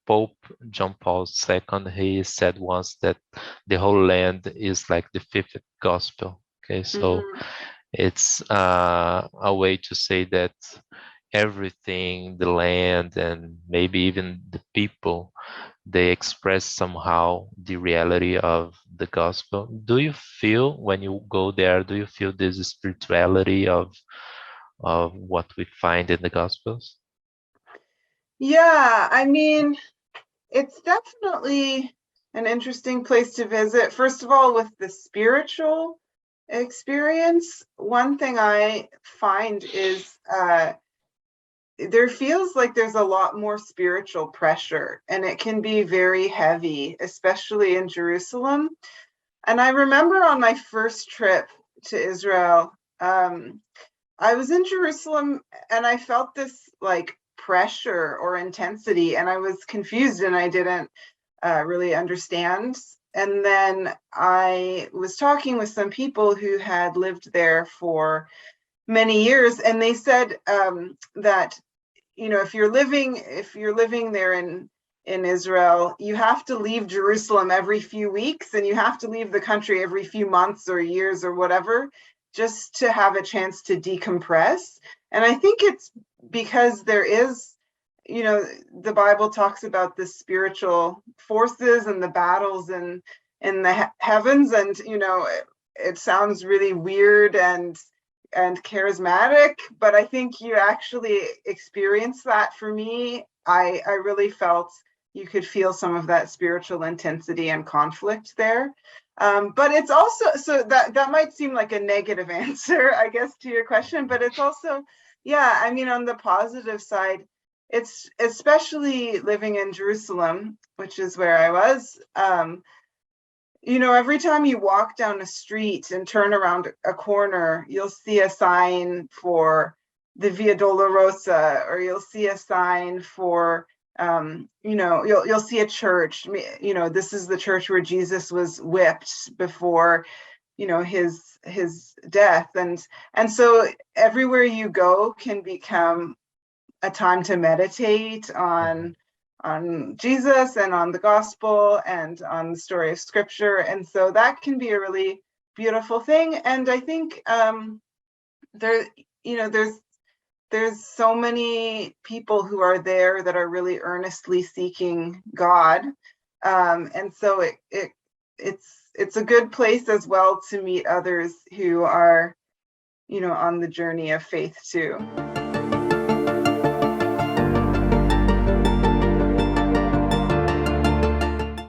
Pope John Paul II, he said once that the whole land is like the fifth gospel. Okay, so Mhm. it's a way to say that everything, the land, and maybe even the people, they express somehow the reality of the gospel. Do you feel when you go there, do you feel this spirituality of what we find in the gospels? Yeah, I mean, it's definitely an interesting place to visit. First of all, with the spiritual experience, one thing I find is there feels like there's a lot more spiritual pressure, and it can be very heavy, especially in Jerusalem. And I remember on my first trip to Israel, I was in Jerusalem and I felt this like pressure or intensity, and I was confused and I didn't really understand. And then I was talking with some people who had lived there for many years, and they said that if you're living there in Israel, you have to leave Jerusalem every few weeks, and you have to leave the country every few months or years or whatever, just to have a chance to decompress. And I think it's because there is, the Bible talks about the spiritual forces and the battles in the heavens, and it sounds really weird and charismatic, but I think you actually experience that. For me, I really felt you could feel some of that spiritual intensity and conflict there. But it's also, so that might seem like a negative answer, I guess, to your question, but it's also, yeah, I mean, on the positive side, it's especially living in Jerusalem, which is where I was. Every time you walk down a street and turn around a corner, you'll see a sign for the Via Dolorosa, or you'll see a sign for, you'll see a church. This is the church where Jesus was whipped before, his death, and so everywhere you go can become a time to meditate Mhm. on Jesus and on the gospel and on the story of scripture. And so that can be a really beautiful thing. And I think there, there's so many people who are there that are really earnestly seeking God. And so it's a good place as well to meet others who are, on the journey of faith too.